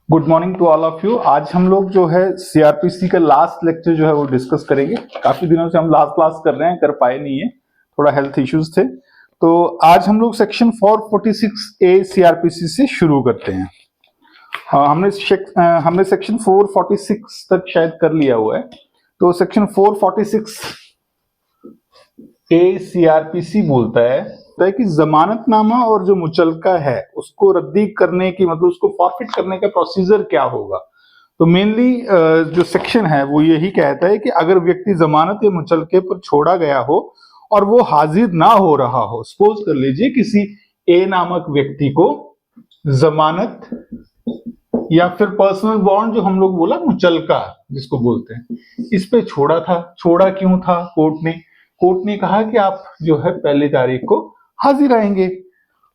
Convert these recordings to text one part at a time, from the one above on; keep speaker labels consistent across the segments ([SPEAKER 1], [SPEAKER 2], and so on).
[SPEAKER 1] Good morning to all of you. आज हम लोग जो है सीआरपीसी का लास्ट लेक्चर जो है वो डिस्कस करेंगे। काफी दिनों से हम लास्ट क्लास कर रहे हैं, कर पाए नहीं है, थोड़ा हेल्थ इश्यूज थे। तो आज हम लोग सेक्शन 446A सीआरपीसी से शुरू करते हैं। हमने सेक्शन 446 तक शायद कर लिया हुआ है। तो सेक्शन 446A सीआरपीसी बोलता है कि जमानतनामा और जो मुचलका है उसको रद्दी करने की, मतलब उसको फॉरफिट करने का प्रोसीजर क्या होगा। तो मेनली जो सेक्शन है वो यही कहता है कि अगर व्यक्ति जमानत या मुचलके पर छोड़ा गया हो और वो हाजिर ना हो रहा हो, सपोज कर लीजिए किसी ए नामक व्यक्ति को जमानत या फिर पर्सनल बॉन्ड, जो हम लोग बोला मुचलका जिसको बोलते हैं, इस पे छोड़ा था। छोड़ा क्यों था? कोर्ट ने कहा कि आप जो है पहली तारीख को हाजिर आएंगे।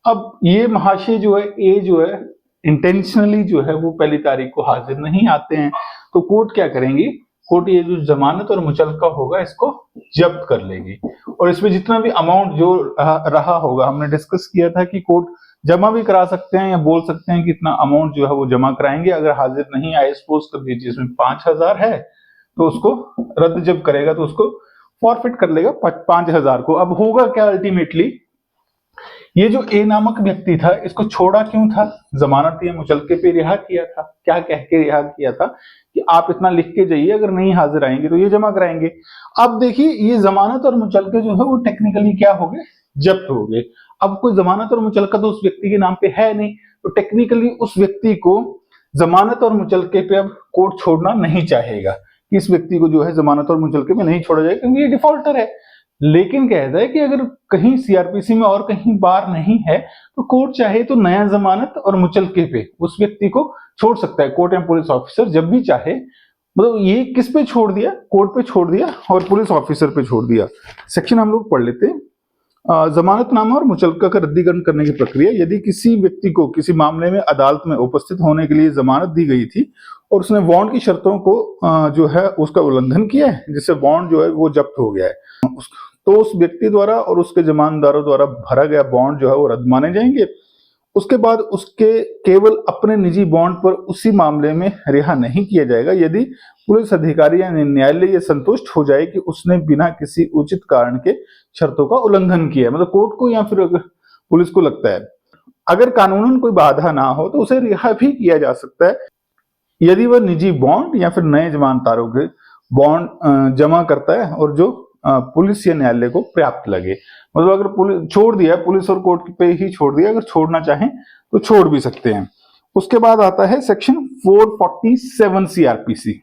[SPEAKER 1] अब ये महाशय जो है ए जो है इंटेंशनली जो है वो पहली तारीख को हाजिर नहीं आते हैं, तो कोर्ट क्या करेंगी? कोर्ट ये जो जमानत और मुचलका होगा इसको जब्त कर लेगी और इसमें जितना भी अमाउंट जो रहा होगा, हमने डिस्कस किया था कि कोर्ट जमा भी करा सकते हैं या बोल सकते हैं कि इतना अमाउंट जो है वो जमा कराएंगे। अगर हाजिर नहीं आए, सपोज कर दीजिए इसमें 5,000 है, तो उसको रद्द जब करेगा तो उसको फॉरफिट कर लेगा 5,000 को। अब होगा क्या अल्टीमेटली? ये जो ए नामक व्यक्ति था, इसको छोड़ा क्यों था? जमानत या मुचलके पे रिहा किया था। क्या कह के रिहा किया था कि आप इतना लिख के जाइए, अगर नहीं हाजिर आएंगे तो ये जमा कराएंगे। अब देखिए, ये जमानत और मुचलके जो है वो टेक्निकली क्या हो गए? जब्त हो गए। अब कोई जमानत और मुचलका तो उस व्यक्ति के नाम पे है नहीं, तो टेक्निकली उस व्यक्ति को जमानत और मुचलके पे अब कोर्ट छोड़ना नहीं चाहेगा कि इस व्यक्ति को जो है जमानत और मुचलके में नहीं छोड़ा जाए, क्योंकि ये डिफॉल्टर है। लेकिन कहता है कि अगर कहीं सीआरपीसी में और कहीं बार नहीं है तो कोर्ट चाहे तो नया जमानत और मुचलके पे उस व्यक्ति को छोड़ सकता है। कोर्ट या पुलिस ऑफिसर जब भी चाहे, मतलब ये किस पे छोड़ दिया? कोर्ट पे छोड़ दिया और पुलिस ऑफिसर पे छोड़ दिया। सेक्शन हम लोग पढ़ लेते हैं। जमानतनामा और मुचलका का रद्दीकरण करने की प्रक्रिया। यदि किसी व्यक्ति को किसी मामले में अदालत में उपस्थित होने के लिए जमानत दी गई थी और उसने बॉन्ड की शर्तों को जो है उसका उल्लंघन किया है, जिससे बॉन्ड जो है वो जब्त हो गया है, तो उस व्यक्ति द्वारा और उसके जमानतदारों द्वारा भरा गया बॉन्ड जो है वो रद्द माने जाएंगे। उसके बाद उसके केवल अपने निजी बॉन्ड पर उसी मामले में रिहा नहीं किया जाएगा यदि पुलिस अधिकारी या न्यायालय ये संतुष्ट हो जाए कि उसने बिना किसी उचित कारण के शर्तों का उल्लंघन किया। मतलब कोर्ट को या फिर पुलिस को लगता है अगर कानूनन कोई बाधा ना हो तो उसे रिहा भी किया जा सकता है यदि वह निजी बॉन्ड या फिर नए जमानतदारों के बॉन्ड जमा करता है और जो पुलिस या न्यायालय को पर्याप्त लगे। मतलब अगर पुलिस छोड़ दिया, पुलिस और कोर्ट पे ही छोड़ दिया, अगर छोड़ना चाहें तो छोड़ भी सकते हैं। उसके बाद आता है सेक्शन 447 सीआरपीसी।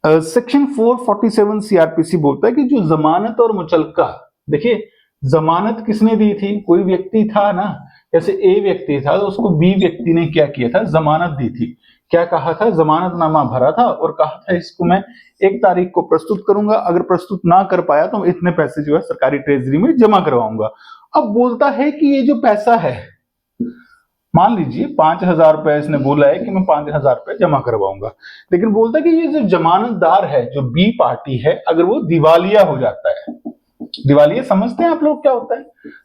[SPEAKER 1] सेक्शन 447 सीआरपीसी बोलता है कि जो जमानत और मुचलका, देखिए जमानत किसने दी थी? कोई व्यक्ति था ना, जैसे ए व्यक्ति था तो उसको बी व्यक्ति ने क्या किया था? जमानत दी थी। क्या कहा था? जमानतनामा भरा था और कहा था इसको मैं 1 तारीख को प्रस्तुत करूंगा, अगर प्रस्तुत ना कर पाया तो इतने पैसे जो है सरकारी ट्रेजरी में जमा करवाऊंगा। अब बोलता है कि ये जो पैसा है, मान लीजिए 5,000 रुपए इसने बोला है कि मैं 5,000 रुपए जमा करवाऊंगा, लेकिन बोलता है कि ये जो जमानतदार है, जो बी पार्टी है, अगर वो दिवालिया हो जाता है, दिवालिया समझते हैं आप लोग क्या होता है?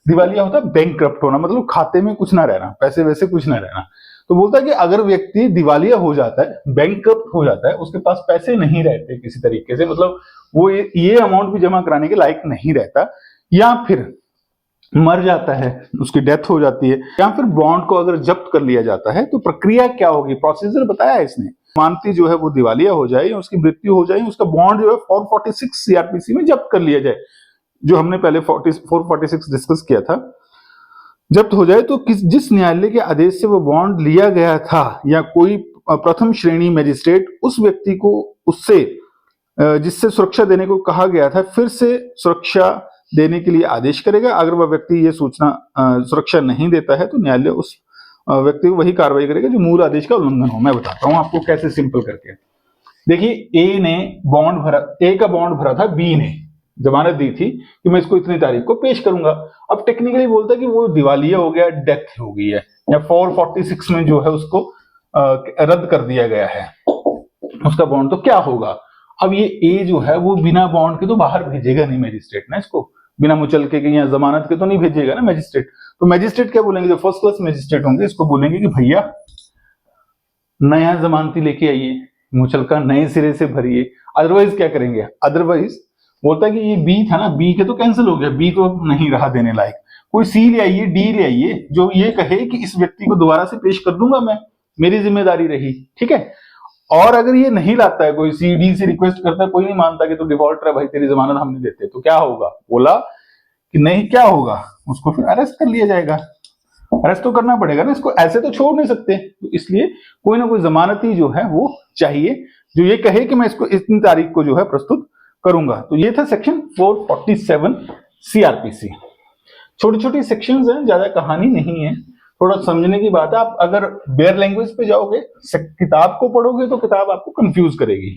[SPEAKER 1] दिवालिया होता है बैंकक्रप्ट होना, मतलब खाते में कुछ ना रहना, पैसे वैसे कुछ ना रहना। तो बोलता है कि अगर व्यक्ति दिवालिया हो जाता है, बैंकक्रप्ट हो जाता है, उसके पास पैसे नहीं रहते किसी तरीके से, मतलब वो ये अमाउंट भी जमा कराने के लायक नहीं रहता, या फिर मर जाता है, उसकी डेथ हो जाती है, या फिर बॉन्ड को अगर जब्त कर लिया जाता है, तो प्रक्रिया क्या होगी? प्रोसीजर बताया है इसने। मानती जो है वो दिवालिया हो जाए, उसकी मृत्यु हो जाए, उसका बॉन्ड जो है 446 सीआरपीसी में जब्त कर लिया जाए, जो हमने पहले 446 डिस्कस किया था। जब्त हो जाए तो जिस न्यायालय के आदेश से वो बॉन्ड लिया गया था या कोई प्रथम श्रेणी मजिस्ट्रेट उस व्यक्ति को उससे जिससे सुरक्षा देने को कहा गया था फिर से सुरक्षा देने के लिए आदेश करेगा। अगर वह व्यक्ति ये सूचना सुरक्षा नहीं देता है तो न्यायालय उस व्यक्ति को वही कार्रवाई करेगा जो मूल आदेश का उल्लंघन हो। मैं बताता हूं आपको कैसे, सिंपल करके। देखिए, ए ने बॉन्ड भरा, ए का बॉन्ड भरा था, बी ने जमानत दी थी कि मैं इसको इतनी तारीख को पेश करूंगा। अब टेक्निकली बोलता है कि वो दिवालिया हो गया, डेथ हो गई है, या 446 में जो है उसको रद्द कर दिया गया है उसका बॉन्ड, तो क्या होगा? अब ये ए जो है वो बिना बॉन्ड के तो बाहर भेजेगा नहीं मैजिस्ट्रेट ना, इसको बिना मुचलके के या जमानत के तो नहीं भेजेगा ना मैजिस्ट्रेट। तो मैजिस्ट्रेट क्या बोलेंगे? जो फर्स्ट क्लास मैजिस्ट्रेट होंगे इसको बोलेंगे कि भैया नया जमानती लेके आइए, मुचलका नए सिरे से भरिए। अदरवाइज क्या करेंगे, अदरवाइज बोलता है कि ये बी था ना, बी के तो कैंसिल हो गया, बी तो नहीं रहा देने लायक, कोई सी ले आइए, डी ले आइए, जो ये कहे कि इस व्यक्ति को दोबारा से पेश कर दूंगा मैं, मेरी जिम्मेदारी रही, ठीक है। और अगर ये नहीं लाता है, कोई सी डी से रिक्वेस्ट करता है, कोई नहीं मानता कि तो डिफॉल्टर है भाई, तेरी जमानत हम नहीं देते, तो क्या होगा, बोला कि नहीं, क्या होगा, उसको फिर अरेस्ट कर लिया जाएगा। अरेस्ट तो करना पड़ेगा ना, इसको ऐसे तो छोड़ नहीं सकते, तो इसलिए कोई ना कोई जमानती जो है वो चाहिए, जो ये कहे कि मैं इसको इतनी तारीख को जो है प्रस्तुत करूंगा। तो ये था सेक्शन 447 सीआरपीसी। छोटी छोटी सेक्शंस हैं, ज्यादा कहानी नहीं है, थोड़ा समझने की बात है। आप अगर बेयर लैंग्वेज पे जाओगे, किताब को पढ़ोगे तो किताब आपको कंफ्यूज करेगी,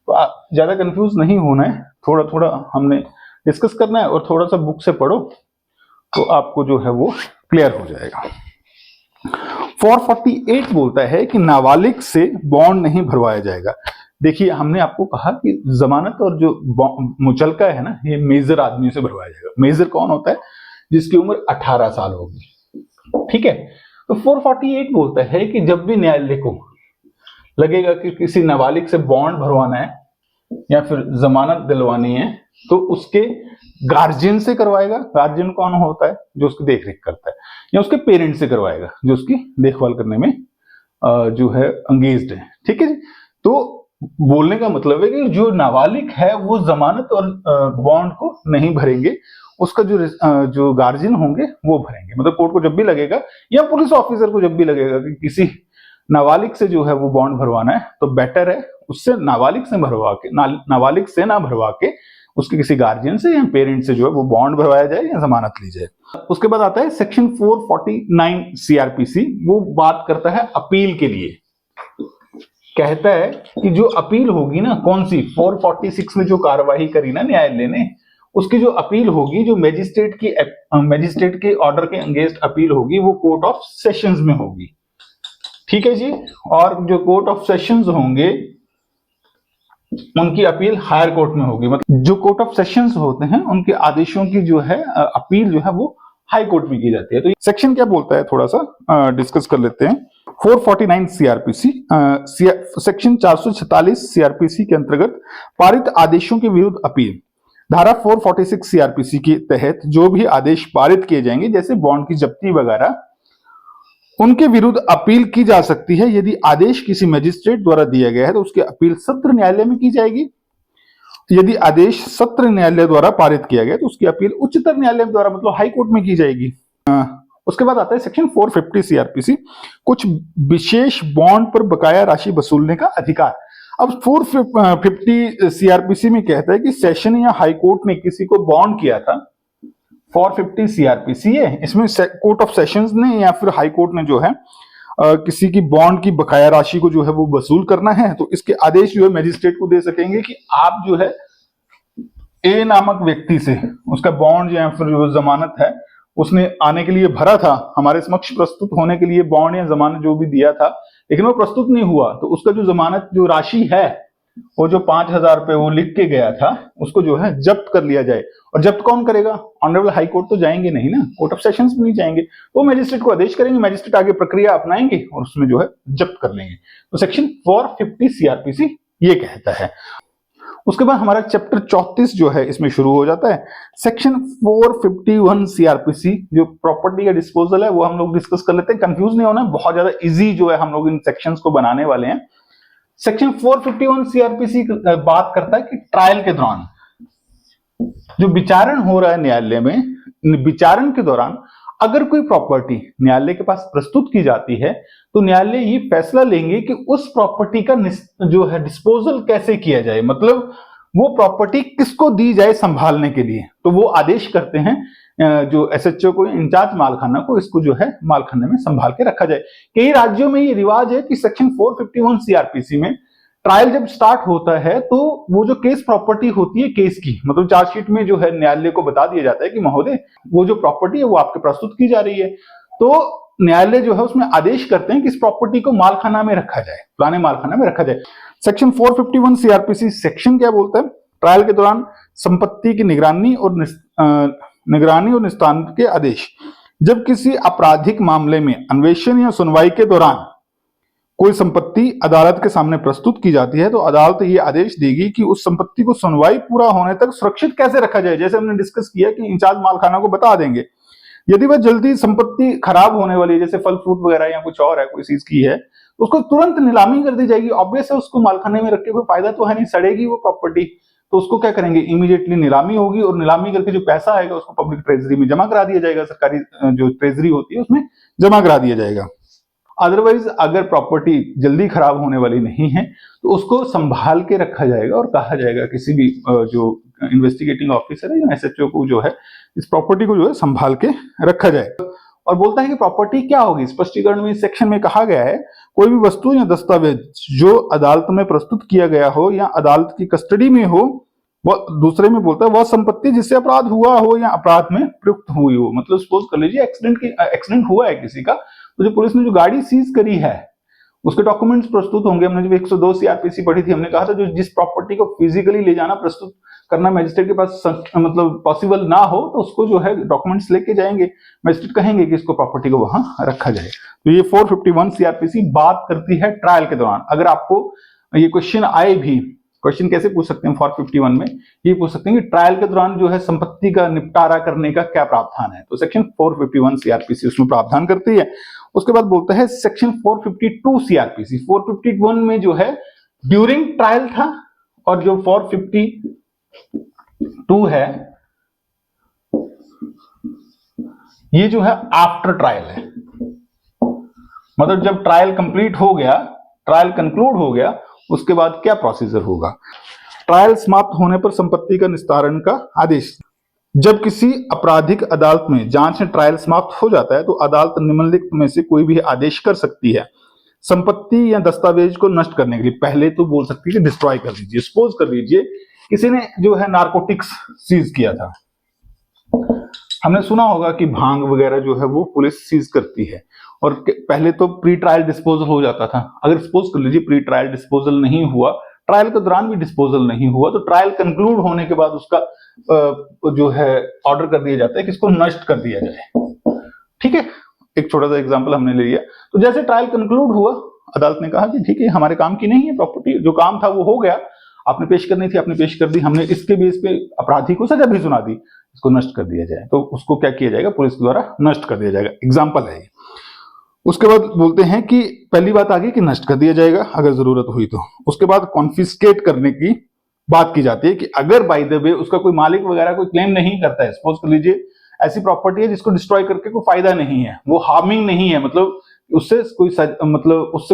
[SPEAKER 1] तो आप ज्यादा कंफ्यूज नहीं होना है, थोड़ा थोड़ा हमने डिस्कस करना है, और थोड़ा सा बुक से पढ़ो तो आपको जो है वो क्लियर हो जाएगा। 448 बोलता है कि नाबालिग से बॉन्ड नहीं भरवाया जाएगा। देखिए, हमने आपको कहा कि जमानत और जो मुचलका है ना, ये मेजर आदमी से भरवाया जाएगा। मेजर कौन होता है, जिसकी उम्र 18 साल होगी, ठीक है। तो 448 बोलता है कि जब भी न्यायालय को लगेगा कि किसी नाबालिग से बॉन्ड भरवाना है या फिर जमानत दिलवानी है, तो उसके गार्जियन से करवाएगा। गार्जियन कौन होता है, जो उसकी देखरेख करता है, या उसके पेरेंट्स से करवाएगा, जो उसकी देखभाल करने में जो है अंगेज्ड है, ठीक है जी। तो बोलने का मतलब है कि जो नाबालिग है वो जमानत और बॉन्ड को नहीं भरेंगे, उसका जो गार्जियन होंगे वो भरेंगे। मतलब कोर्ट को जब भी लगेगा या पुलिस ऑफिसर को जब भी लगेगा कि किसी नाबालिग से जो है वो बॉन्ड भरवाना है, तो बेटर है उससे नाबालिग से भरवा के, नाबालिग से ना भरवा के उसके किसी गार्जियन से या पेरेंट से जो है वो बॉन्ड भरवाया जाए या जमानत ली जाए। उसके बाद आता है सेक्शन 449 सीआरपीसी। वो बात करता है अपील के लिए। कहता है कि जो अपील होगी ना, कौन सी, 446 में जो कार्यवाही करी ना न्यायालय ने, उसकी जो अपील होगी, जो मैजिस्ट्रेट के ऑर्डर के अगेंस्ट अपील होगी, वो कोर्ट ऑफ सेशंस में होगी, ठीक है जी। और जो कोर्ट ऑफ सेशंस होंगे उनकी अपील हायर कोर्ट में होगी। मतलब जो कोर्ट ऑफ सेशंस होते हैं उनके आदेशों की जो है अपील जो है वो हाई कोर्ट में की जाती है। तो सेक्शन क्या बोलता है, थोड़ा सा डिस्कस कर लेते हैं। 449 सीआरपीसी, सेक्शन 446 सीआरपीसी के अंतर्गत पारित आदेशों के विरुद्ध अपील। धारा 446 सीआरपीसी के तहत जो भी आदेश पारित किए जाएंगे, जैसे बॉन्ड की जब्ती वगैरह, उनके विरुद्ध अपील की जा सकती है। यदि आदेश किसी मजिस्ट्रेट द्वारा दिया गया है तो उसकी अपील सत्र न्यायालय में की जाएगी। यदि आदेश सत्र न्यायालय द्वारा पारित किया गया तो उसकी अपील उच्चतर न्यायालय द्वारा, मतलब हाई कोर्ट में की जाएगी। उसके बाद आता है सेक्शन 450 सीआरपीसी, कुछ विशेष बॉन्ड पर बकाया राशि वसूलने का अधिकार। अब 450 सीआरपीसी में कहता है कि सेशन या हाई कोर्ट ने किसी को बॉन्ड किया था, 450 सीआरपीसी है, इसमें कोर्ट ऑफ सेशंस ने या फिर हाई कोर्ट ने जो है किसी की बॉन्ड की बकाया राशि को जो है वो वसूल करना है, तो इसके आदेश जो है मजिस्ट्रेट को दे सकेंगे कि आप जो है ए नामक व्यक्ति से उसका बॉन्ड या फिर जो जमानत है उसने आने के लिए भरा था, हमारे समक्ष प्रस्तुत होने के लिए बॉन्ड या जमानत जो भी दिया था, लेकिन वो प्रस्तुत नहीं हुआ, तो उसका जो जमानत जो राशि है, वो जो 5,000 रुपए वो लिख के गया था, उसको जो है जब्त कर लिया जाए। और जब्त कौन करेगा, ऑनरेबल हाई कोर्ट तो जाएंगे नहीं ना, कोर्ट ऑफ सेशंस में नहीं जाएंगे, वो मैजिस्ट्रेट को आदेश करेंगे, मैजिस्ट्रेट आगे प्रक्रिया अपनाएंगे और उसमें जो है जब्त कर लेंगे। तो सेक्शन 450 सीआरपीसी ये कहता है। उसके बाद हमारा चैप्टर 34 जो है इसमें शुरू हो जाता है। सेक्शन 451 सीआरपीसी, जो प्रॉपर्टी का डिस्पोजल है, वो हम लोग डिस्कस कर लेते हैं। कंफ्यूज नहीं होना, बहुत ज्यादा इजी जो है हम लोग इन सेक्शंस को बनाने वाले हैं। सेक्शन 451 सीआरपीसी बात करता है कि ट्रायल के दौरान जो विचारण हो रहा है न्यायालय में, विचारण के दौरान अगर कोई प्रॉपर्टी न्यायालय के पास प्रस्तुत की जाती है तो न्यायालय ये फैसला लेंगे कि उस प्रॉपर्टी का जो है डिस्पोजल कैसे किया जाए, मतलब वो प्रॉपर्टी किसको दी जाए संभालने के लिए। तो वो आदेश करते हैं जो एसएचओ को, इंचार्ज मालखाना को, इसको जो है मालखाने में संभाल के रखा जाए। कई राज्यों में ये रिवाज है कि सेक्शन 451 सीआरपीसी में ट्रायल जब स्टार्ट होता है तो वो जो केस प्रॉपर्टी होती है केस की, मतलब चार्जशीट में जो है न्यायालय को बता दिया जाता है कि महोदय वो जो प्रॉपर्टी है वो आपके प्रस्तुत की जा रही है, तो न्यायालय जो है उसमें आदेश करते हैं कि इस प्रॉपर्टी को मालखाना में रखा जाए, पुराने मालखाना में रखा जाए। सेक्शन 451 सीआरपीसी सेक्शन क्या बोलता है, ट्रायल के दौरान संपत्ति की निगरानी और निस्तारण के आदेश। जब किसी आपराधिक मामले में अन्वेषण या सुनवाई के दौरान कोई संपत्ति अदालत के सामने प्रस्तुत की जाती है तो अदालत ये आदेश देगी कि उस संपत्ति को सुनवाई पूरा होने तक सुरक्षित कैसे रखा जाए। जैसे हमने डिस्कस किया कि इंचार्ज मालखाना को बता देंगे। यदि वह जल्दी संपत्ति खराब होने वाली है, जैसे फल फ्रूट वगैरह या कुछ और है, कोई चीज की है, तो उसको तुरंत नीलामी कर दी जाएगी। ऑब्वियस है, उसको मालखाने में रख के कोई फायदा तो है नहीं, सड़ेगी वो प्रॉपर्टी। तो उसको क्या करेंगे, इमीडिएटली नीलामी होगी और नीलामी करके जो पैसा आएगा उसको पब्लिक ट्रेजरी में जमा करा दिया जाएगा, सरकारी जो ट्रेजरी होती है उसमें जमा करा दिया जाएगा। अदरवाइज अगर प्रॉपर्टी जल्दी खराब होने वाली नहीं है तो उसको संभाल के रखा जाएगा और कहा जाएगा किसी भी जो इन्वेस्टिगेटिंग ऑफिसर है या एसएचओ को जो है इस प्रॉपर्टी को जो है संभाल के रखा जाए। और बोलता है कि प्रॉपर्टी क्या होगी, स्पष्टीकरण में इस सेक्शन में कहा गया है कोई भी वस्तु या दस्तावेज जो अदालत में प्रस्तुत किया गया हो या अदालत की कस्टडी में हो, वह दूसरे में बोलता है वह संपत्ति जिससे अपराध हुआ हो या अपराध में प्रयुक्त हुई हो। मतलब सपोज कर लीजिए एक्सीडेंट हुआ है किसी का, तो जो पुलिस ने जो गाड़ी सीज करी है उसके डॉक्यूमेंट्स प्रस्तुत होंगे। हमने जब 102 सीआरपीसी पढ़ी थी, हमने कहा था जो जिस प्रॉपर्टी को फिजिकली ले जाना प्रस्तुत करना मैजिस्ट्रेट के पास मतलब पॉसिबल ना हो तो उसको जो है डॉक्यूमेंट्स लेके जाएंगे, मैजिस्ट्रेट कहेंगे कि इसको प्रॉपर्टी को वहां रखा जाए। तो ये 451 सीआरपीसी बात करती है ट्रायल के दौरान। अगर आपको ये क्वेश्चन आए भी, क्वेश्चन कैसे पूछ सकते हैं 451 में, ये पूछ सकते हैं कि ट्रायल के दौरान जो है संपत्ति का निपटारा करने का क्या प्रावधान है। तो सेक्शन 451 सीआरपीसी उसमें प्रावधान करती है। उसके बाद बोलता है सेक्शन 452 सीआरपीसी। 451 में जो है ड्यूरिंग ट्रायल था और जो 452 है ये जो है आफ्टर ट्रायल है। मतलब जब ट्रायल कंप्लीट हो गया, ट्रायल कंक्लूड हो गया, उसके बाद क्या प्रोसीजर होगा। ट्रायल समाप्त होने पर संपत्ति का निस्तारण का आदेश। जब किसी आपराधिक अदालत में जांच में ट्रायल समाप्त हो जाता है तो अदालत निम्नलिखित में से कोई भी आदेश कर सकती है संपत्ति या दस्तावेज को नष्ट करने के लिए। पहले तो बोल सकती है डिस्ट्रॉय कर दीजिए। सपोज कर लीजिए किसी ने जो है नारकोटिक्स सीज किया था, हमने सुना होगा कि भांग वगैरह जो है वो पुलिस सीज करती है और पहले तो प्री ट्रायल डिस्पोजल हो जाता था। अगर सपोज कर लीजिए प्री ट्रायल डिस्पोजल नहीं हुआ, ट्रायल के दौरान भी डिस्पोजल नहीं हुआ, तो ट्रायल कंक्लूड होने के बाद उसका जो है ऑर्डर कर दिया जाता है कि इसको नष्ट कर दिया जाए। ठीक है, एक छोटा सा एग्जांपल हमने ले लिया। तो जैसे ट्रायल कंक्लूड हुआ, अदालत ने कहा कि ठीक है हमारे काम की नहीं है प्रॉपर्टी, जो काम था वो हो गया, आपने पेश करनी थी आपने पेश कर दी, हमने इसके बेस पे अपराधी को सजा भी सुना दी, इसको नष्ट कर दिया जाए। तो उसको क्या किया जाएगा, पुलिस द्वारा नष्ट कर दिया जाएगा। एग्जाम्पल है। उसके बाद बोलते हैं कि पहली बात आ गई कि नष्ट कर दिया जाएगा अगर जरूरत हुई तो। उसके बाद कॉन्फिस्केट करने की बात की जाती है कि अगर बाय द वे उसका कोई मालिक वगैरह कोई क्लेम नहीं करता है, सपोज कर लीजिए ऐसी प्रॉपर्टी है जिसको डिस्ट्रॉय करके कोई फायदा नहीं है, वो हार्मिंग नहीं है, मतलब उससे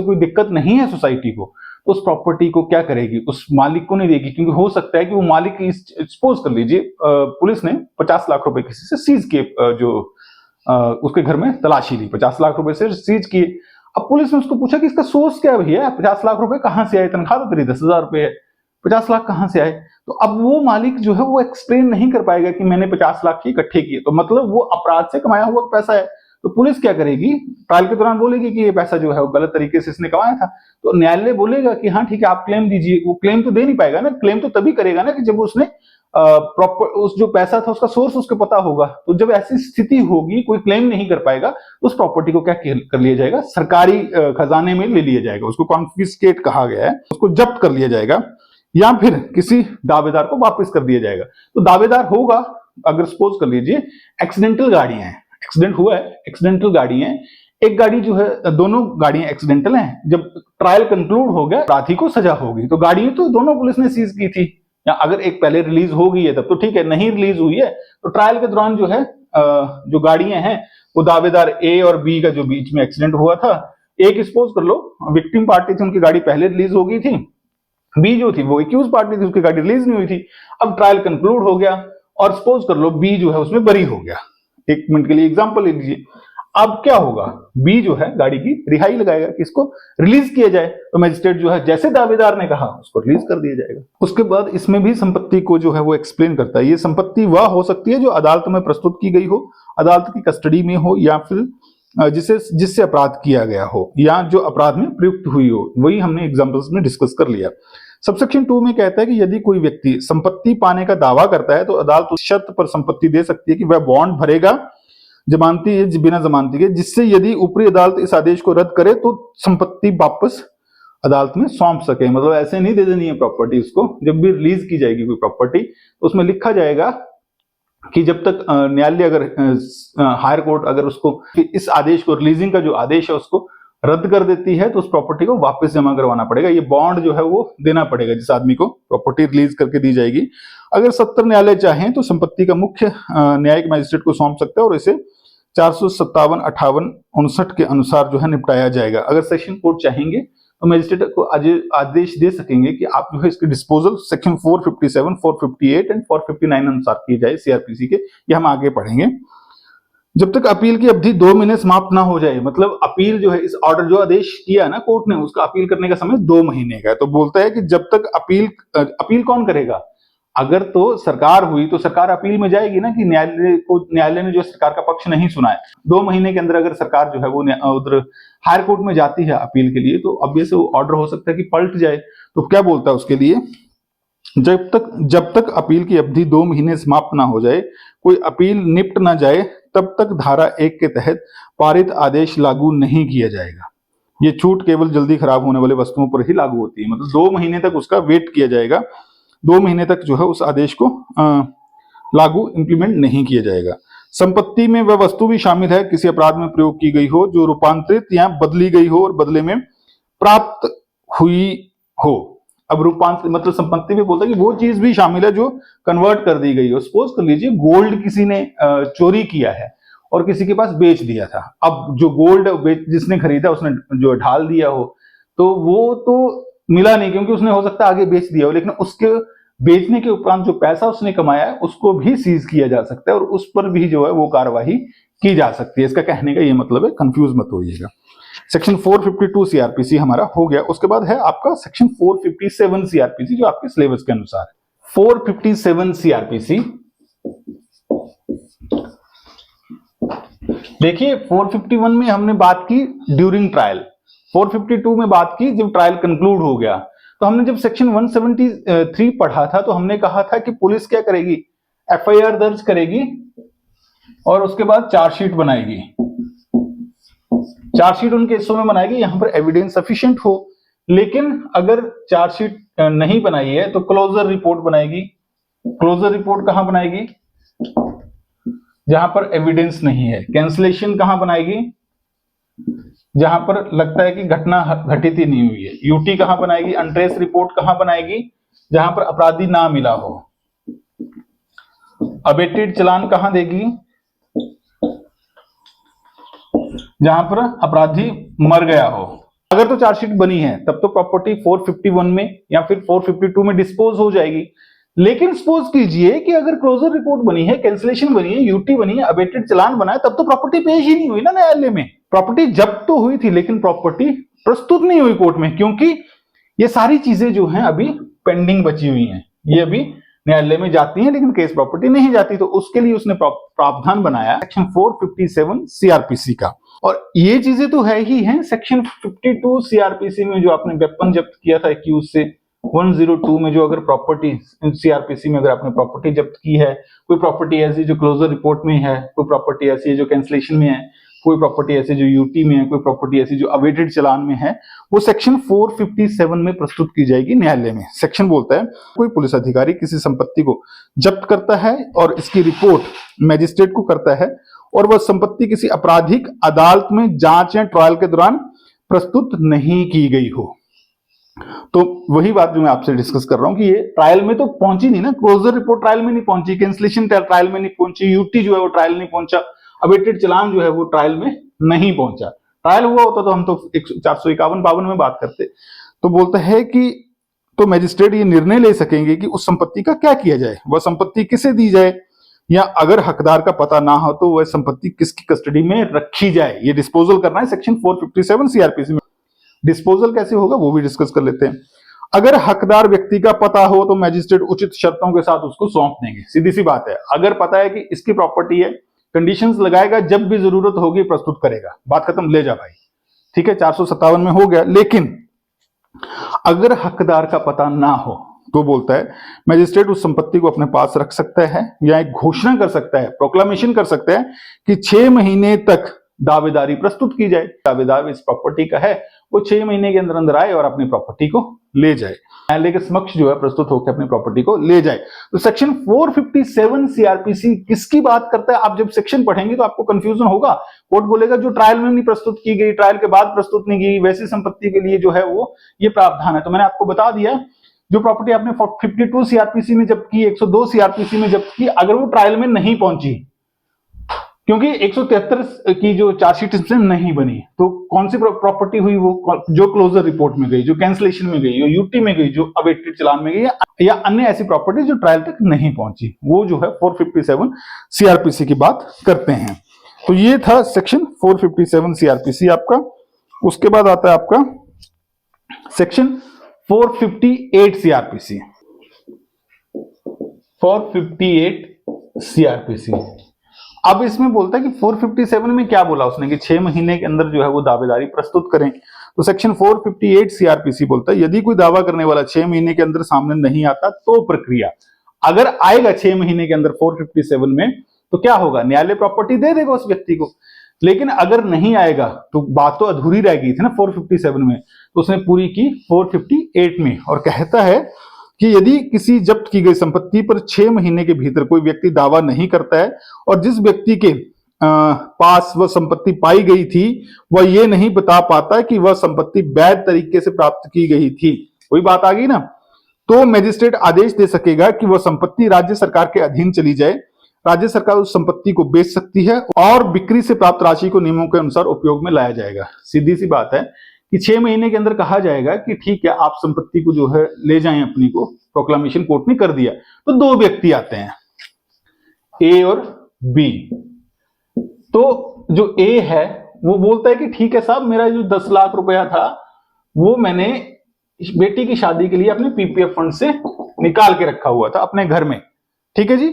[SPEAKER 1] कोई दिक्कत नहीं है सोसाइटी को, तो उस प्रॉपर्टी को क्या करेगी, उस मालिक को नहीं देगी। क्योंकि हो सकता है कि वो मालिक, सपोज कर लीजिए पुलिस ने 50 लाख रुपए किसी से सीज किए, जो उसके घर में तलाशी ली, 50 लाख रुपए से सीज किए। अब पुलिस ने उसको पूछा कि इसका सोर्स क्या है भैया, 50 लाख रुपए कहां से आए, तनख्वाह तो तेरी 10,000 रुपए है, 50 लाख कहां से आए। तो अब वो मालिक जो है वो एक्सप्लेन नहीं कर पाएगा कि मैंने 50 लाख इकट्ठे किए, तो मतलब वो अपराध से कमाया हुआ पैसा है। तो पुलिस क्या करेगी, ट्रायल के दौरान बोलेगी कि ये पैसा जो है वो गलत तरीके से इसने कमाया था। तो न्यायालय बोलेगा कि हाँ ठीक है आप क्लेम दीजिए। वो क्लेम तो दे नहीं पाएगा ना, क्लेम तो तभी करेगा ना कि जब उसने प्रॉपर उस जो पैसा था उसका सोर्स उसको पता होगा। तो जब ऐसी स्थिति होगी, कोई क्लेम नहीं कर पाएगा, तो उस प्रॉपर्टी को क्या कर लिया जाएगा, सरकारी खजाने में ले लिया जाएगा। उसको कॉन्फिस्केट कहा गया है, उसको जब्त कर लिया जाएगा या फिर किसी दावेदार को वापस कर दिया जाएगा। तो दावेदार होगा, अगर सपोज कर लीजिए एक्सीडेंटल गाड़ियां हैं, एक्सीडेंट हुआ है, एक्सीडेंटल गाड़ी है, एक गाड़ी जो है, दोनों गाड़ियां एक्सीडेंटल हैं, जब ट्रायल कंक्लूड हो गया अपराधी को सजा होगी। तो गाड़ियां तो दोनों पुलिस ने सीज की थी, या अगर एक पहले रिलीज हो गई है तब तो ठीक है, नहीं रिलीज हुई है तो ट्रायल के दौरान जो है जो गाड़ियां हैं वो दावेदार ए और बी का जो बीच में एक्सीडेंट हुआ था, एक सपोज कर लो विक्टिम पार्टी थी, उनकी गाड़ी पहले रिलीज हो गई थी, बी जो थी वो एक्यूज पार्टी थी, उसकी गाड़ी रिलीज नहीं हुई थी। अब ट्रायल कंक्लूड हो गया और सपोज कर लो बी जो है उसमें बरी हो गया, एक मिनट के लिए एग्जांपल ले लीजिए। अब क्या होगा, बी जो है गाड़ी की रिहाई लगाएगा कि इसको रिलीज किया जाए, तो मजिस्ट्रेट जो है जैसे दावेदार ने कहा उसको रिलीज कर दिया जाएगा। उसके बाद इसमें भी संपत्ति को जो है वो एक्सप्लेन करता है। ये संपत्ति वह हो सकती है जो अदालत में प्रस्तुत की गई हो, अदालत की कस्टडी में हो, या फिर जिससे अपराध किया गया हो, या जो अपराध में प्रयुक्त हुई हो। वही हमने एग्जाम्पल्स में डिस्कस कर लिया। सबसेक्शन 2 में कहता है कि यदि कोई व्यक्ति संपत्ति पाने का दावा करता है तो अदालत उस शर्त पर संपत्ति दे सकती है कि वह बॉन्ड भरेगा जमानती है बिना जमानती के, जिससे यदि ऊपरी अदालत इस आदेश को रद्द करे तो संपत्ति वापस अदालत में सौंप सके। मतलब ऐसे नहीं दे देनी है प्रॉपर्टी उसको, जब भी रिलीज की जाएगी कोई प्रॉपर्टी तो उसमें लिखा जाएगा कि जब तक न्यायालय अगर हायर कोर्ट अगर उसको इस आदेश को, रिलीजिंग का जो आदेश है उसको रद्द कर देती है तो उस प्रॉपर्टी को वापस जमा करवाना पड़ेगा। ये बॉन्ड जो है वो देना पड़ेगा जिस आदमी को प्रॉपर्टी रिलीज करके दी जाएगी। अगर सत्र न्यायालय चाहें तो संपत्ति का मुख्य न्यायिक मजिस्ट्रेट को सौंप सकता है और इसे 457, 58, 59 के अनुसार जो है निपटाया जाएगा। अगर सेशन कोर्ट चाहेंगे तो मजिस्ट्रेट को आदेश दे सकेंगे कि आप जो है इसकी डिस्पोजल सेक्शन 457, 458 एंड 459 अनुसार की जाए सीआरपीसी के। ये हम आगे पढ़ेंगे। जब तक अपील की अवधि 2 महीने समाप्त ना हो जाए, मतलब अपील जो है इस ऑर्डर जो आदेश किया ना कोर्ट ने, उसका अपील करने का समय 2 महीने का है। तो बोलता है कि जब तक अपील कौन करेगा? अगर तो सरकार हुई तो सरकार अपील में जाएगी ना कि न्यायालय ने जो सरकार का पक्ष नहीं सुना है। 2 महीने के अंदर अगर सरकार जो है वो उधर हायर कोर्ट में जाती है अपील के लिए तो अब से वो ऑर्डर हो सकता है कि पलट जाए। तो क्या बोलता है उसके लिए, जब तक अपील की अवधि 2 महीने समाप्त ना हो जाए, कोई अपील निपट ना जाए, तब तक धारा 1 के तहत पारित आदेश लागू नहीं किया जाएगा। ये छूट केवल जल्दी खराब होने वाले वस्तुओं पर ही लागू होती है। मतलब 2 महीने तक उसका वेट किया जाएगा, 2 महीने तक जो है उस आदेश को लागू इंप्लीमेंट नहीं किया जाएगा। संपत्ति में वह वस्तु भी शामिल है किसी अपराध में प्रयोग की गई हो, जो रूपांतरित या बदली गई हो और बदले में प्राप्त हुई हो। अब रूपांतरित मतलब संपत्ति में बोलता है कि वो चीज भी शामिल है जो कन्वर्ट कर दी गई हो। सपोज कर लीजिए गोल्ड किसी ने चोरी किया है और किसी के पास बेच दिया था। अब जो गोल्ड जिसने खरीदा उसने जो ढाल दिया हो तो वो तो मिला नहीं, क्योंकि उसने हो सकता है आगे बेच दिया हो, लेकिन उसके बेचने के उपरांत जो पैसा उसने कमाया है उसको भी सीज किया जा सकता है और उस पर भी जो है वो कार्यवाही की जा सकती है। इसका कहने का ये मतलब है, कंफ्यूज मत होइएगा। सेक्शन 452 सीआरपीसी हमारा हो गया। उसके बाद है आपका सेक्शन 457 सीआरपीसी जो आपके सिलेबस के अनुसार है। 457 सीआरपीसी देखिए, 451 में हमने बात की ड्यूरिंग ट्रायल, 452 में बात की जब ट्रायल कंक्लूड हो गया। तो हमने जब सेक्शन 173 पढ़ा था तो हमने कहा था कि पुलिस क्या करेगी, एफआईआर दर्ज करेगी और उसके बाद चार्जशीट बनाएगी। चार्जशीट उन केसों में बनाएगी यहां पर एविडेंस सफिशिएंट हो, लेकिन अगर चार्जशीट नहीं बनाई है तो क्लोजर रिपोर्ट बनाएगी। क्लोजर रिपोर्ट कहां बनाएगी? जहां पर एविडेंस नहीं है। कैंसलेशन कहां बनाएगी? जहां पर लगता है कि घटना घटित ही नहीं हुई है। यूटी कहां बनाएगी? अनट्रेस रिपोर्ट कहां बनाएगी? जहां पर अपराधी ना मिला हो। अबेटेड चालान कहां देगी? जहां पर अपराधी मर गया हो। अगर तो चार्जशीट बनी है तब तो प्रॉपर्टी 451 में या फिर 452 में डिस्पोज हो जाएगी। लेकिन सपोज कीजिए कि अगर क्लोजर रिपोर्ट बनी है, कैंसलेशन बनी है, यूटी बनी है, अबेटेड चालान बना है, तब तो प्रॉपर्टी पेश ही नहीं हुई ना न्यायालय में। प्रॉपर्टी जब्त तो हुई थी लेकिन प्रॉपर्टी प्रस्तुत नहीं हुई कोर्ट में, क्योंकि ये सारी चीजें जो हैं अभी पेंडिंग बची हुई हैं। ये अभी न्यायालय में जाती हैं लेकिन केस प्रॉपर्टी नहीं जाती। तो उसके लिए उसने प्रावधान बनाया सेक्शन 457 सीआरपीसी का। और ये चीजें तो है ही हैं। सेक्शन 52 सीआरपीसी में जो आपने वेपन जब्त किया था एक्यूज से, 102 में जो अगर प्रॉपर्टी सीआरपीसी में अगर आपने प्रॉपर्टी जब्त की है, कोई प्रॉपर्टी ऐसी जो क्लोजर रिपोर्ट में है, कोई प्रॉपर्टी ऐसी है जो कैंसलेशन में है, कोई प्रॉपर्टी ऐसी जो यूटी में है, कोई प्रॉपर्टी ऐसी जो अवेटेड चालान में है, वो सेक्शन 457 में प्रस्तुत की जाएगी न्यायालय में। सेक्शन बोलता है कोई पुलिस अधिकारी किसी संपत्ति को जब्त करता है और इसकी रिपोर्ट मैजिस्ट्रेट को करता है और वह संपत्ति किसी आपराधिक अदालत में जांच या ट्रायल के दौरान प्रस्तुत नहीं की गई हो। तो वही बात जो मैं आपसे डिस्कस कर रहा हूं कि ये ट्रायल में तो पहुंची नहीं ना, क्लोजर रिपोर्ट ट्रायल में नहीं पहुंची, कैंसलेशन ट्रायल में नहीं पहुंची, यूटी जो है वो ट्रायल नहीं पहुंचा, अवेटेड चालान जो है वो ट्रायल में नहीं पहुंचा। ट्रायल हुआ होता तो हम तो 451-52 में बात करते। तो बोलता है कि तो मैजिस्ट्रेट ये निर्णय ले सकेंगे कि उस संपत्ति का क्या किया जाए, वह संपत्ति किसे दी जाए, या अगर हकदार का पता ना हो तो वह संपत्ति किसकी कस्टडी में रखी जाए। ये डिस्पोजल करना है सेक्शन 457 सीआरपीसी में। डिस्पोजल कैसे होगा वो भी डिस्कस कर लेते हैं। अगर हकदार व्यक्ति का पता हो तो मैजिस्ट्रेट उचित शर्तों के साथ उसको सौंप देंगे। सीधी सी बात है, अगर पता है कि इसकी प्रॉपर्टी है, कंडीशंस लगाएगा, जब भी जरूरत होगी प्रस्तुत करेगा, बात खत्म, ले जा भाई। ठीक है, 457 में हो गया। लेकिन अगर हकदार का पता ना हो तो बोलता है मैजिस्ट्रेट उस संपत्ति को अपने पास रख सकता है या एक घोषणा कर सकता है, प्रोक्लामेशन कर सकता है कि 6 महीने तक दावेदारी प्रस्तुत की जाए। दावेदार इस प्रॉपर्टी का है वो 6 महीने के अंदर अंदर आए और अपनी प्रॉपर्टी को ले जाए, न्यायालय के समक्ष जो है प्रस्तुत होकर अपनी प्रॉपर्टी को ले जाए। तो सेक्शन 457 सीआरपीसी किसकी बात करता है? आप जब सेक्शन पढ़ेंगे तो आपको कंफ्यूजन होगा। कोर्ट बोलेगा जो ट्रायल में नहीं प्रस्तुत की गई, ट्रायल के बाद प्रस्तुत नहीं की, वैसी संपत्ति के लिए जो है वो ये प्रावधान है। तो मैंने आपको बता दिया जो प्रॉपर्टी आपने 52 सीआरपीसी में जब्त की, 102 सीआरपीसी में जब्त की, अगर वो ट्रायल में नहीं पहुंची क्योंकि 173 की जो चार्जशीट इसमें नहीं बनी, तो कौन सी प्रॉपर्टी हुई? वो जो क्लोजर रिपोर्ट में गई, जो कैंसिलेशन में गई, जो यूटी में गई, जो अवेटेड चालान में गई, या अन्य ऐसी प्रॉपर्टी जो ट्रायल तक नहीं पहुंची, वो जो है 457 सीआरपीसी की बात करते हैं। तो ये था सेक्शन 457 सीआरपीसी आपका। उसके बाद आता है आपका सेक्शन 458 सीआरपीसी। 458 सीआरपीसी अब इसमें बोलता है कि 457 में क्या बोला उसने कि 6 महीने के अंदर जो है वो दावेदारी प्रस्तुत करें। तो सेक्शन 458 सीआरपीसी बोलता है यदि कोई दावा करने वाला 6 महीने के अंदर सामने नहीं आता तो प्रक्रिया, अगर आएगा 6 महीने के अंदर 457 में तो क्या होगा? न्यायालय प्रॉपर्टी दे देगा उस व्यक्ति को। लेकिन अगर नहीं आएगा तो बात तो अधूरी रह गई थी ना 457 में, तो उसने पूरी की 458 में और कहता है कि यदि किसी जब्त की गई संपत्ति पर 6 महीने के भीतर कोई व्यक्ति दावा नहीं करता है और जिस व्यक्ति के पास वह संपत्ति पाई गई थी वह ये नहीं बता पाता कि वह संपत्ति वैध तरीके से प्राप्त की गई थी, वही बात आ गई ना, तो मजिस्ट्रेट आदेश दे सकेगा कि वह संपत्ति राज्य सरकार के अधीन चली जाए। राज्य सरकार उस संपत्ति को बेच सकती है और बिक्री से प्राप्त राशि को नियमों के अनुसार उपयोग में लाया जाएगा। सीधी सी बात है कि 6 महीने के अंदर कहा जाएगा कि ठीक है आप संपत्ति को जो है ले जाएं अपनी को, प्रोक्लामेशन कोर्ट ने कर दिया। तो 2 व्यक्ति आते हैं, ए और बी। तो जो ए है वो बोलता है कि ठीक है साहब मेरा जो 10 लाख रुपया था वो मैंने बेटी की शादी के लिए अपने पीपीएफ फंड से निकाल के रखा हुआ था अपने घर में, ठीक है जी।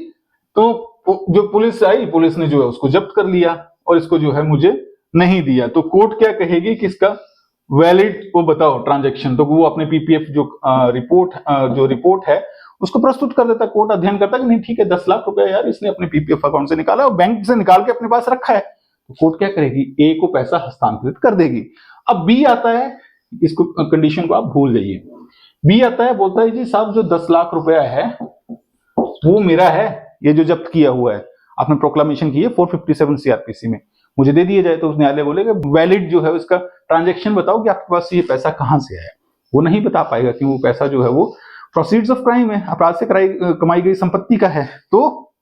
[SPEAKER 1] तो जो पुलिस आई, पुलिस ने जो है उसको जब्त कर लिया और इसको जो है मुझे नहीं दिया, तो कोर्ट क्या कहेगी कि इसका वैलिड वो बताओ ट्रांजैक्शन। तो वो अपने पीपीएफ जो रिपोर्ट है उसको प्रस्तुत कर देता, कोर्ट अध्ययन करता कि नहीं ठीक है 10 लाख रुपया यार इसने अपने पीपीएफ अकाउंट से निकाला और बैंक से निकाल के अपने पास रखा है। तो कोर्ट क्या करेगी? ए को पैसा हस्तांतरित कर देगी। अब बी आता है, इसको कंडीशन को आप भूल जाइए। बी आता है, बोलता है जी साहब जो 10 लाख रुपया है वो मेरा है, ये जो जब्त किया हुआ है आपने प्रोक्लामेशन की है 457 सीआरपीसी में, मुझे दे दिया जाए। तो उस न्यायालय बोलेगा वैलिड जो है उसका ट्रांजैक्शन बताओ कि आपके पास ये पैसा कहां से आया। वो नहीं बता पाएगा कि वो पैसा जो है वो प्रोसीड्स ऑफ क्राइम है, अपराध से कमाई गई संपत्ति का है। तो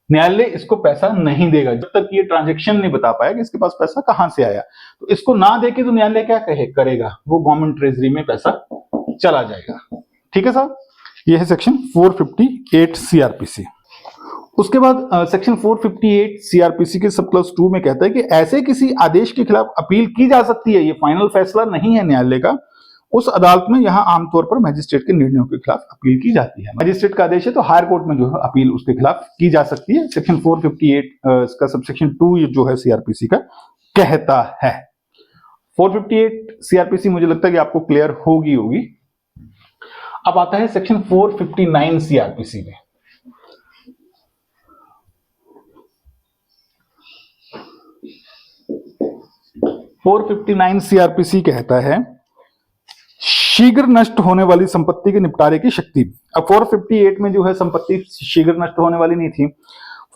[SPEAKER 1] न्यायालय इसको पैसा नहीं देगा जब तक ये ट्रांजैक्शन नहीं बता पाया कि इसके पास पैसा कहां से आया। तो इसको ना देके तो न्यायालय क्या करेगा? वो गवर्नमेंट ट्रेजरी में पैसा चला जाएगा। ठीक है साहब, ये है सेक्शन 458 सीआरपीसी। उसके बाद सेक्शन 458 सीआरपीसी के सब क्लॉज 2 में कहता है कि ऐसे किसी आदेश के खिलाफ अपील की जा सकती है। ये फाइनल फैसला नहीं है न्यायालय का, उस अदालत में यहाँ आमतौर पर मजिस्ट्रेट के निर्णयों के खिलाफ अपील की जाती है। मजिस्ट्रेट का आदेश है तो हायर कोर्ट में जो है अपील उसके खिलाफ की जा सकती है। सेक्शन 458 का सबसेक्शन 2 जो है सीआरपीसी का कहता है। 458 सीआरपीसी मुझे लगता है कि आपको क्लियर होगी। अब आता है सेक्शन 459 सीआरपीसी में। सीआरपीसी कहता है शीघ्र नष्ट होने वाली संपत्ति के निपटारे की शक्ति। अब 458 में जो है संपत्ति शीघ्र नष्ट होने वाली नहीं थी,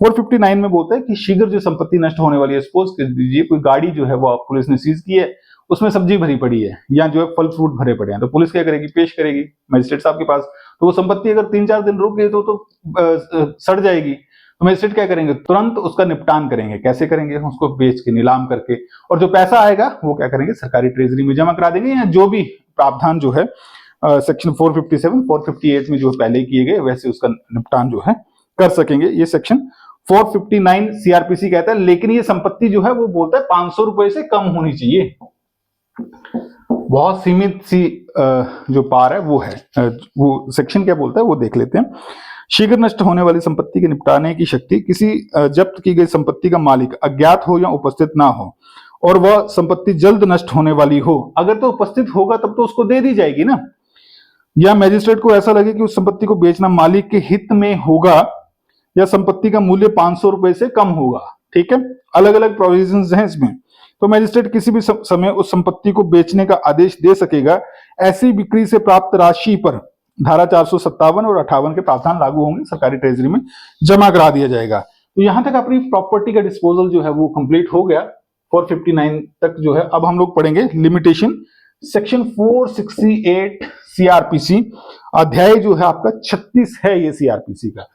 [SPEAKER 1] 459 में बोलता है कि शीघ्र जो संपत्ति नष्ट होने वाली है, सपोज कर दीजिए कोई गाड़ी जो है वो पुलिस ने सीज की है, उसमें सब्जी भरी पड़ी है या जो है फल फ्रूट भरे पड़े हैं, तो पुलिस क्या करेगी? पेश करेगी मजिस्ट्रेट साहब के पास। तो वो संपत्ति अगर 3-4 दिन रुक गई तो सड़ जाएगी। तो मजिस्ट्रेट क्या करेंगे? तुरंत उसका निपटान करेंगे। कैसे करेंगे? उसको बेच के, नीलाम करके, और जो पैसा आएगा वो क्या करेंगे? सरकारी ट्रेजरी में जमा करा देंगे, या जो भी प्रावधान जो है सेक्शन 457, 458 में जो पहले किए गए वैसे उसका निपटान जो है कर सकेंगे। ये सेक्शन 459 सीआरपीसी कहता है। लेकिन ये संपत्ति जो है वो बोलता है 500 रुपए से कम होनी चाहिए। बहुत सीमित सी जो पार है वो है। वो सेक्शन क्या बोलता है वो देख लेते हैं। शीघ्र नष्ट होने वाली संपत्ति के निपटाने की शक्ति किसी जब्त की गई संपत्ति का मालिक अज्ञात हो या उपस्थित ना हो और वह संपत्ति जल्द नष्ट होने वाली हो। अगर तो उपस्थित होगा तब तो उसको दे दी जाएगी ना। या मैजिस्ट्रेट को ऐसा लगे कि उस संपत्ति को बेचना मालिक के हित में होगा या संपत्ति का मूल्य 500 रुपए से कम होगा। ठीक है, अलग अलग प्रोविजंस हैं इसमें। तो मैजिस्ट्रेट किसी भी समय उस संपत्ति को बेचने का आदेश दे सकेगा। ऐसी बिक्री से प्राप्त राशि पर धारा 457 और 58 के प्रावधान लागू होंगे, सरकारी ट्रेजरी में जमा करा दिया जाएगा। तो यहां तक अपनी प्रॉपर्टी का डिस्पोजल जो है वो कंप्लीट हो गया। 459 तक जो है अब हम लोग पढ़ेंगे लिमिटेशन। सेक्शन 468 सीआरपीसी, अध्याय जो है आपका 36 है ये सीआरपीसी का।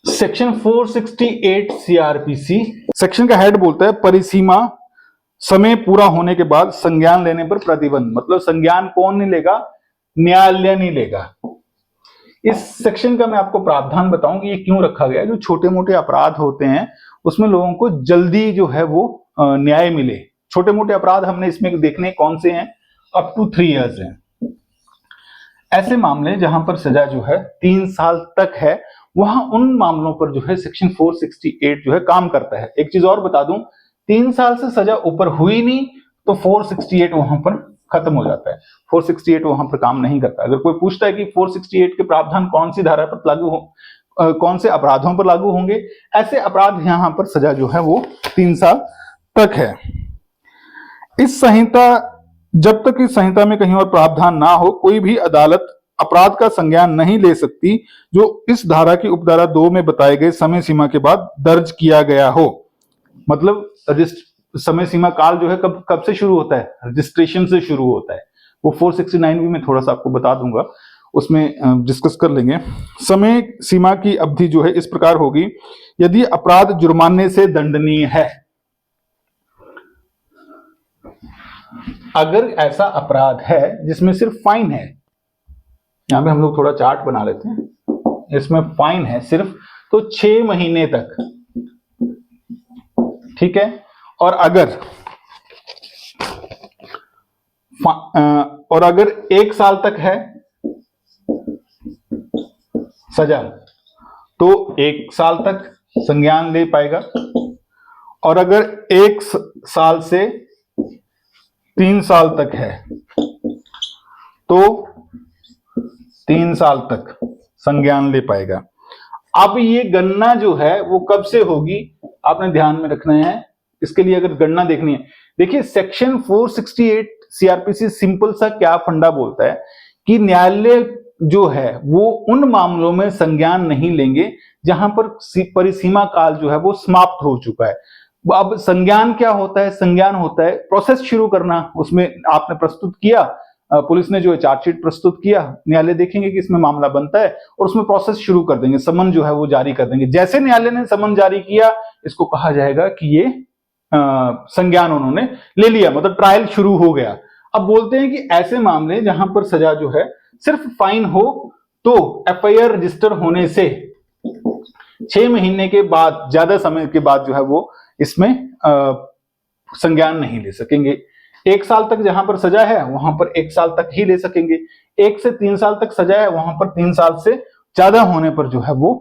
[SPEAKER 1] सेक्शन 468 सीआरपीसी, सेक्शन का हेड बोलता है परिसीमा समय पूरा होने के बाद संज्ञान लेने पर प्रतिबंध। मतलब संज्ञान कौन नहीं लेगा? न्यायालय नहीं लेगा। इस सेक्शन का मैं आपको प्रावधान बताऊं कि ये क्यों रखा गया है। जो छोटे मोटे अपराध होते हैं उसमें लोगों को जल्दी जो है वो न्याय मिले। छोटे मोटे अपराध हमने इसमें देखने कौन से हैं, अप टू 3 इयर्स हैं। ऐसे मामले जहां पर सजा जो है 3 साल तक है, वहां उन मामलों पर जो है सेक्शन 468 जो है काम करता है। एक चीज और बता दूं, 3 साल से सजा ऊपर हुई नहीं तो 468 वहां पर खत्म हो जाता है। 468 वहां पर काम नहीं करता। अगर कोई पूछता है कि 468 के प्रावधान कौन सी धारा पर लागू हो, कौन से अपराधों पर लागू होंगे, ऐसे अपराध यहां पर सजा जो है वो 3 साल तक है। इस संहिता, जब तक इस संहिता में कहीं और प्रावधान ना हो, कोई भी अदालत अपराध का संज्ञान नहीं ले सकती जो इस धारा की उपधारा 2 में बताए गए समय सीमा के बाद दर्ज किया गया हो। मतलब समय सीमा काल जो है कब से शुरू होता है? रजिस्ट्रेशन से शुरू होता है। वो 469 भी मैं थोड़ा सा आपको बता दूंगा, उसमें डिस्कस कर लेंगे। समय सीमा की अवधि जो है इस प्रकार होगी, यदि अपराध जुर्माने से दंडनीय है। अगर ऐसा अपराध है जिसमें सिर्फ फाइन है, यहां पे हम लोग थोड़ा चार्ट बना लेते हैं, इसमें फाइन है सिर्फ, तो 6 महीने तक, ठीक है। और अगर 1 साल तक है सजा तो 1 साल तक संज्ञान ले पाएगा। और अगर 1 साल से 3 साल तक है तो 3 साल तक संज्ञान ले पाएगा। अब ये गणना जो है वो कब से होगी आपने ध्यान में रखना है। इसके लिए अगर गणना देखनी है, देखिए सेक्शन 468 सीआरपीसी सिंपल सा क्या फंडा बोलता है कि न्यायालय जो है वो उन मामलों में संज्ञान नहीं लेंगे जहां पर परिसीमा काल जो है वो समाप्त हो चुका है। अब संज्ञान क्या होता है? संज्ञान होता है प्रोसेस शुरू करना। उसमें आपने प्रस्तुत किया, पुलिस ने जो है चार्जशीट प्रस्तुत किया, न्यायालय देखेंगे कि इसमें मामला बनता है और उसमें प्रोसेस शुरू कर देंगे, समन जो है वो जारी कर देंगे। जैसे न्यायालय ने समन जारी किया, इसको कहा जाएगा कि ये संज्ञान उन्होंने ले लिया, मतलब ट्रायल शुरू हो गया। अब बोलते हैं कि ऐसे मामले जहां पर सजा जो है सिर्फ फाइन हो तो एफआईआर रजिस्टर होने से 6 महीने के बाद, ज्यादा समय के बाद जो है वो इसमें संज्ञान नहीं ले सकेंगे। 1 साल तक जहां पर सजा है वहां पर 1 साल तक ही ले सकेंगे। 1 से 3 साल तक सजा है वहां पर 3 साल से ज्यादा होने पर जो है वो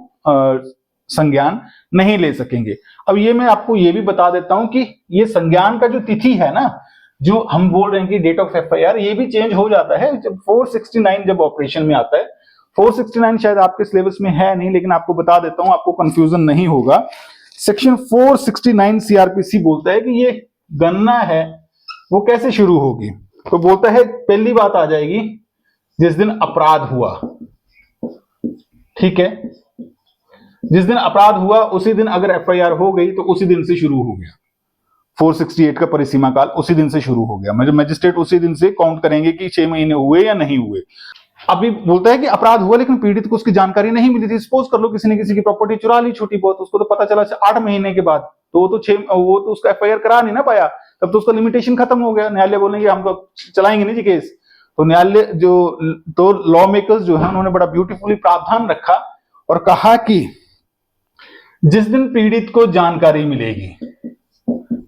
[SPEAKER 1] संज्ञान नहीं ले सकेंगे। अब ये मैं आपको ये भी बता देता हूं कि ये संज्ञान का जो तिथि है ना, जो हम बोल रहे हैं कि डेट ऑफ एफआईआर, ये भी चेंज हो जाता है जब 469 जब ऑपरेशन में आता है। 469 शायद आपके सिलेबस में है नहीं, लेकिन आपको बता देता हूं, आपको कंफ्यूजन नहीं होगा। सेक्शन 469 सीआरपीसी बोलता है कि ये गणना है वो कैसे शुरू होगी। तो बोलता है पहली बात आ जाएगी जिस दिन अपराध हुआ, ठीक है। जिस दिन अपराध हुआ उसी दिन अगर एफआईआर हो गई तो उसी दिन से शुरू हो गया। 468 का परिसीमा काल उसी दिन से शुरू हो गया। मजिस्ट्रेट उसी दिन से काउंट करेंगे कि 6 महीने हुए या नहीं हुए। अभी बोलता है कि अपराध हुआ लेकिन पीड़ित को उसकी जानकारी नहीं मिली थी। सपोज कर लो किसी ने किसी की प्रॉपर्टी चुरा ली छोटी बहुत, उसको तो पता चला 8 महीने के बाद, तो वो तो उसका एफआईआर करा नहीं ना पाया, तब तो उसका लिमिटेशन खत्म हो गया। न्यायालय बोलेंगे हम तो चलाएंगे नहीं जी केस। तो न्यायालय तो लॉ मेकर्स जो है उन्होंने बड़ा ब्यूटीफुली प्रावधान रखा और कहा कि जिस दिन पीड़ित को जानकारी मिलेगी,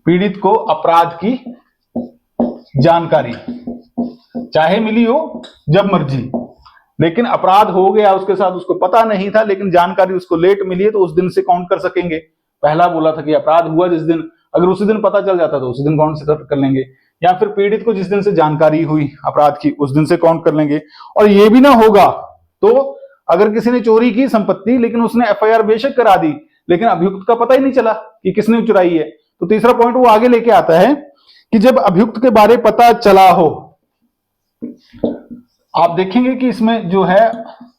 [SPEAKER 1] पीड़ित को अपराध की जानकारी चाहे मिली हो जब मर्जी, लेकिन अपराध हो गया उसके साथ, उसको पता नहीं था लेकिन जानकारी उसको लेट मिली है, तो उस दिन से काउंट कर सकेंगे। पहला बोला था कि अपराध हुआ जिस दिन, अगर उसी दिन पता चल जाता तो उसी दिन काउंट कर लेंगे। या फिर पीड़ित को जिस दिन से जानकारी हुई अपराध की उस दिन से काउंट कर लेंगे। और ये भी ना होगा तो अगर किसी ने चोरी की संपत्ति लेकिन उसने एफआईआर बेशक करा दी लेकिन अभियुक्त का पता ही नहीं चला कि किसने चुराई है, तो तीसरा पॉइंट वो आगे लेके आता है कि जब अभियुक्त के बारे पता चला हो, आप देखेंगे कि इसमें जो है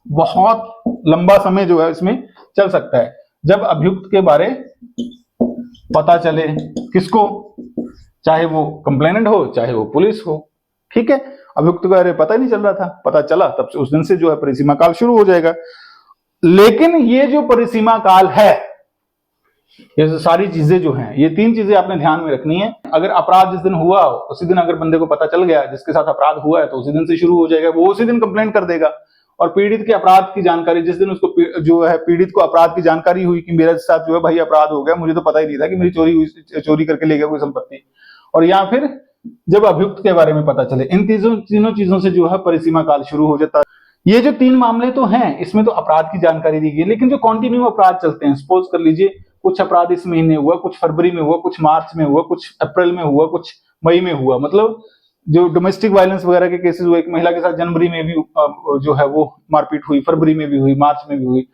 [SPEAKER 1] बहुत लंबा समय जो है इसमें चल सकता है। जब अभियुक्त के बारे पता चले किसको, चाहे वो कंप्लेनेंट हो चाहे वो पुलिस हो, ठीक है, अभियुक्त के बारे पता ही नहीं चल रहा था, पता चला तब से उस दिन से जो है परिसीमा काल शुरू हो जाएगा। लेकिन ये जो परिसीमा काल है, ये सारी चीजें जो हैं, ये तीन चीजें आपने ध्यान में रखनी है। अगर अपराध जिस दिन हुआ उसी दिन अगर बंदे को पता चल गया जिसके साथ अपराध हुआ है तो उसी दिन से शुरू हो जाएगा, वो उसी दिन कंप्लेंट कर देगा। और पीड़ित के अपराध की जानकारी जिस दिन उसको जो है पीड़ित को अपराध की जानकारी हुई कि मेरे साथ जो है भाई अपराध हो गया, मुझे तो पता ही नहीं था कि मेरी चोरी हुई, चोरी करके ले गया कोई संपत्ति, और या फिर जब अभियुक्त के बारे में पता चले, इन तीनों चीजों से जो है परिसीमा काल शुरू हो जाता है। ये जो तीन मामले तो हैं इसमें तो अपराध की जानकारी दी गई, लेकिन जो कॉन्टिन्यू अपराध चलते हैं, सपोज कर लीजिए कुछ अपराध इस महीने हुआ, कुछ फरवरी में हुआ, कुछ मार्च में हुआ, कुछ अप्रैल में हुआ, कुछ मई में हुआ, मतलब जो डोमेस्टिक वायलेंस वगैरह के केसेस हुए, एक महिला के साथ जनवरी में भी जो है वो मारपीट हुई, फरवरी में भी हुई, मार्च में भी हुई,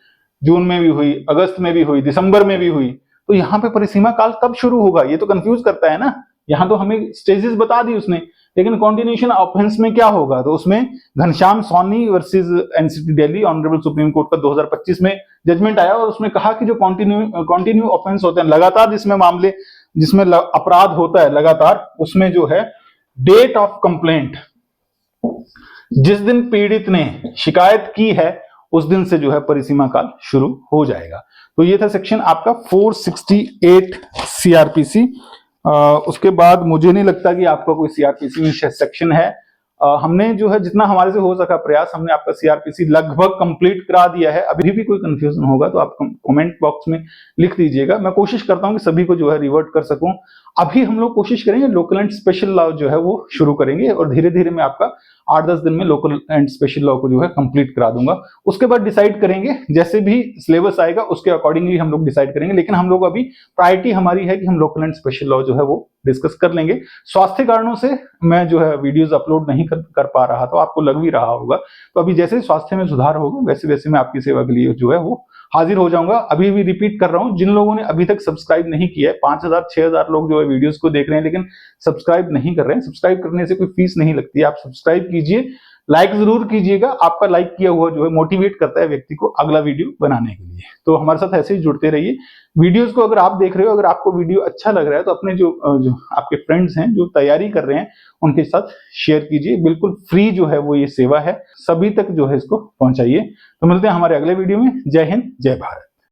[SPEAKER 1] जून में भी हुई, अगस्त में भी हुई, दिसंबर में भी हुई, तो यहाँ पे परिसीमा काल कब शुरू होगा ये तो कंफ्यूज करता है ना। यहाँ तो हमें स्टेजेस बता दी उसने, लेकिन कॉन्टिन्यूशन ऑफेंस में क्या होगा, तो उसमें Ghanshyam Soni versus NCT Delhi honourable supreme court का 2025 में जजमेंट आया और उसमें कहा कि जो कॉन्टिन्यू ऑफेंस होते हैं, लगातार जिसमें मामले जिसमें अपराध होता है लगातार, उसमें जो है डेट ऑफ कंप्लेंट, जिस दिन पीड़ित ने शिकायत की है उस दिन से जो है परिसीमा काल शुरू हो जाएगा। तो ये था सेक्शन आपका 468 सीआरपीसी। उसके बाद मुझे नहीं लगता कि आपका कोई सीआरपीसी में सेक्शन है। हमने जो है जितना हमारे से हो सका प्रयास, हमने आपका सीआरपीसी लगभग कंप्लीट करा दिया है। अभी भी कोई कंफ्यूजन होगा तो आप कमेंट बॉक्स में लिख दीजिएगा। मैं कोशिश करता हूं कि सभी को जो है रिवर्ट कर सकूं। अभी हम लोग कोशिश करेंगे लोकल एंड स्पेशल लॉ जो है वो शुरू करेंगे और धीरे धीरे मैं आपका 8-10 दिन में लोकल एंड स्पेशल लॉ को जो है कंप्लीट करा दूंगा। उसके बाद डिसाइड करेंगे, जैसे भी सिलेबस आएगा उसके अकॉर्डिंगली हम लोग डिसाइड करेंगे। लेकिन हम लोग अभी प्रायोरिटी हमारी है कि हम लोकल एंड स्पेशल लॉ जो है वो डिस्कस कर लेंगे। स्वास्थ्य कारणों से मैं जो है वीडियोस अपलोड नहीं कर पा रहा, तो आपको लग भी रहा होगा। तो अभी जैसे स्वास्थ्य में सुधार होगा वैसे वैसे मैं आपकी सेवा के लिए जो है वो हाजिर हो जाऊंगा। अभी भी रिपीट कर रहा हूं, जिन लोगों ने अभी तक सब्सक्राइब नहीं किया है, 5000-6000 लोग जो है वीडियोस को देख रहे हैं लेकिन सब्सक्राइब नहीं कर रहे हैं। सब्सक्राइब करने से कोई फीस नहीं लगती है, आप सब्सक्राइब कीजिए, लाइक जरूर कीजिएगा। आपका लाइक किया हुआ जो है मोटिवेट करता है व्यक्ति को अगला वीडियो बनाने के लिए। तो हमारे साथ ऐसे ही जुड़ते रहिए। वीडियोस को अगर आप देख रहे हो, अगर आपको वीडियो अच्छा लग रहा है तो अपने जो आपके फ्रेंड्स हैं जो तैयारी कर रहे हैं उनके साथ शेयर कीजिए। बिल्कुल फ्री जो है वो ये सेवा है, सभी तक जो है इसको पहुंचाइए। तो मिलते हैं हमारे अगले वीडियो में। जय हिंद, जय भारत।